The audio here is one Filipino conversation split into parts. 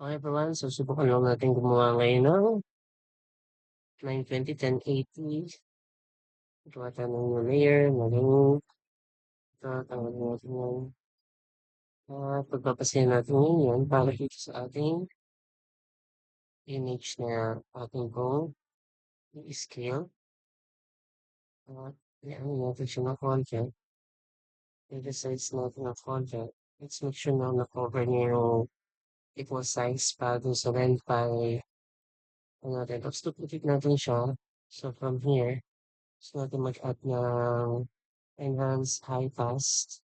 Okay everyone, so subukan lang natin gumawa ngayon ng 920, 1080. Gawa tayo ng new layer, maging ito, tawag natin yung pagpapasayan natin ngayon yan para dito sa ating image na ating kong i-scale. Yan natin siya ng konti. I-resize natin ng konti. Let's make sure na na-cover niya yung equal size para dun sa length by natin. Tapos duplicate natin siya. So from here, gusto natin mag-add ng enhance high pass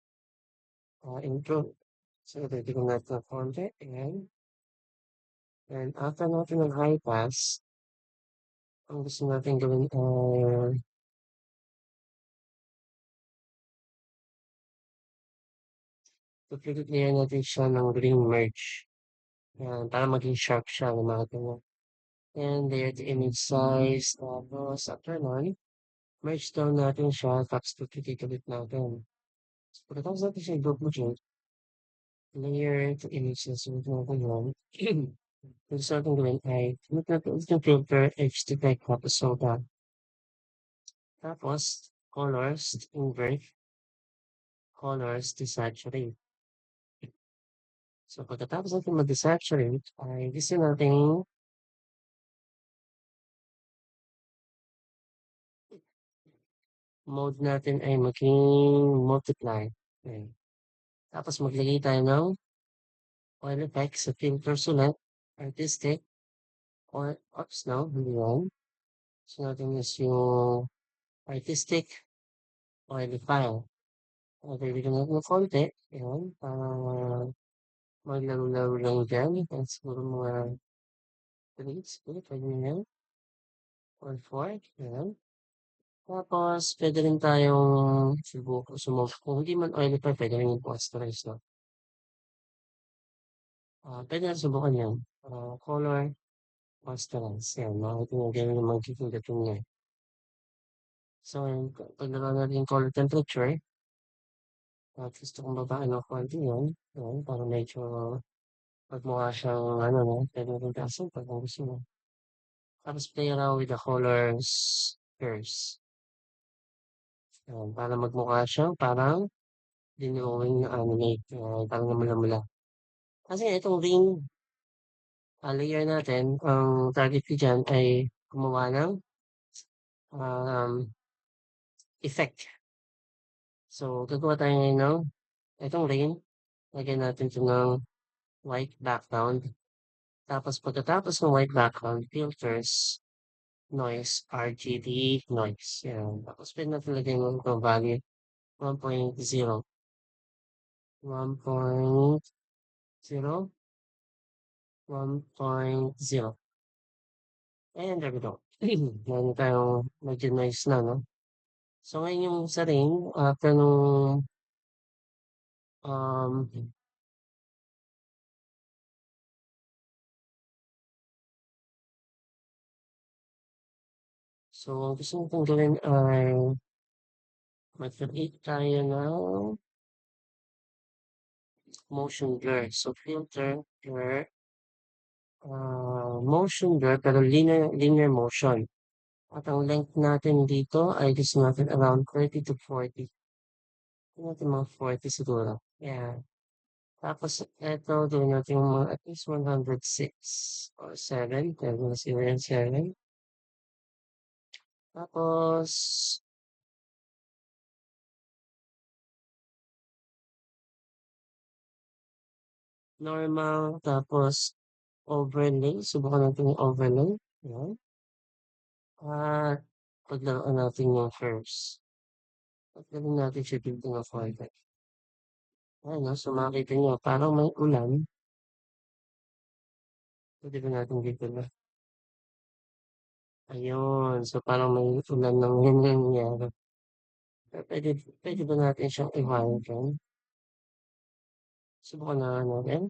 intro. So, titignan natin ng konti. Ayan. And after natin ng high pass, ang gusto natin gawin ay duplicate layer natin siya ng green merge. Ayan, para maging sharp siya ng mga ganyan. And layer the image size. Tapos, after nun, merge down natin siya. Tapos, duplicate ulit natin. So, pagkatapos natin siya i-duplicate, layer to image na sunod natin yun. Yung gusto natin gawin ay, gamit natin ulit yung filter, edge detect, tapos soda. Tapos, colors, invert, colors, desaturate. So, pagkatapos natin mag-desaturate, ay gusto natin mode natin ay maging multiply. Okay. Tapos, maglagay tayo ng oil effects sa filter ulit, artistic, or, oops, no, hindi yan. So, natin is yung artistic oil file. Dagdagan natin ng konti, yun, para maglaro-laro lang dyan. At siguro mga 3, siguro, pwede na yan. Or 4, yan. Tapos, pwede rin tayong sumobok. Kung hindi man oily pa, pwede rin yung posterize, no? Pwede na subukan yan. Color, posterize. Yan, makikita nyo ganyan yung magiging dating niya. So, paglaruan natin yung color temperature. At gusto kong babaan ng konti yun. Yan, para medyo pagmukha siyang, ano, no? Pwede rin kaso pag gusto mo. Tapos, play around with the colors first. Yan, para magmukha siyang parang dinrawing na anime. Parang namula-mula. Kasi itong ring layer natin, ang target ko dyan ay gumawa ng um, effect. So, gagawa tayo ngayon ng itong ring. Lagyan natin ito ng white background. Tapos pagkatapos ng white background, filters, noise, RGB, noise. Yan. Tapos pwede natin lagyan ng value 1.0. 1.0. 1.0. And there we go. Meron tayong medyo nice na, no? So, ngayon yung sa ring, after nung, um, so, ang gusto kong gawin ay mag-create tayo ng motion blur. So, filter, blur, motion blur, pero linear motion. At ang length natin dito ay gusto natin around 30 to 40. Ito natin mga 40 siguro. Yeah. Tapos, eto, gawin natin yung mga at least 106 or 7. Pwede na siguro yan 7. Tapos, normal. Tapos, overlay. Subukan natin yung overlay. Yan. At, paglaruan natin yung first. Paglaruan natin siya building of order. Ayan, no? So, makikita nyo, parang may ulan. Pwede ba natin dito na? Ayun. So, parang may ulan ng yun nangyari. Pwede ba natin siyang i-hurricane? Subukan na natin.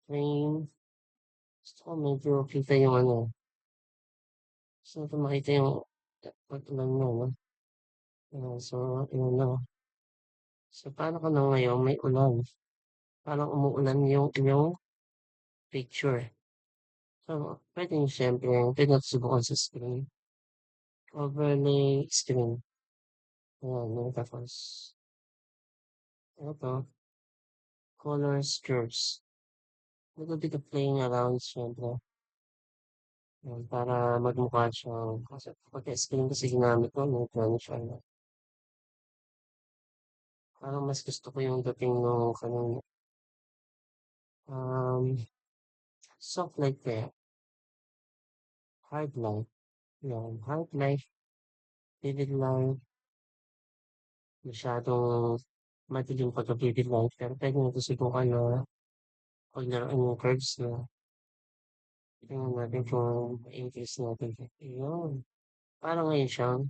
Rain. Gusto ko medyo kita yung ano. Gusto ko makita yung pag-ulan mo, no? So, yun na. So, paano ka na ngayon? May ulan. parang umuulan yung iyong picture. So, puwede niyo siyempre puwede natin subukan sa screen, overlay screen, ayan, tapos eto, colors, curves. Little bit of playing around siyempre, yan, para magmukha siyang kasi pagka screen kasi ginamit ko medyo ano siya, parang mas gusto ko yung dating nung kanina, um, soft light kaya, hard light, yan, hard light, vivid light, masyadong madilim pagka vivid light, pero puwede natin subukan na paglaruan yung curves niya. Tingnan natin kung ma-increase natin. Ayun, parang ngayon siyang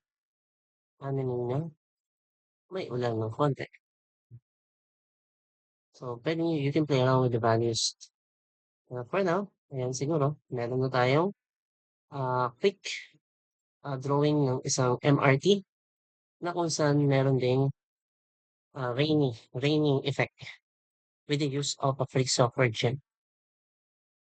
ano niya, may ulan ng konti. So, puwede you can play around with the values. For now, ayan siguro meron na tayong, quick, drawing ng isang MRT na kung saan meron ding, raining effect with the use of a free software gem.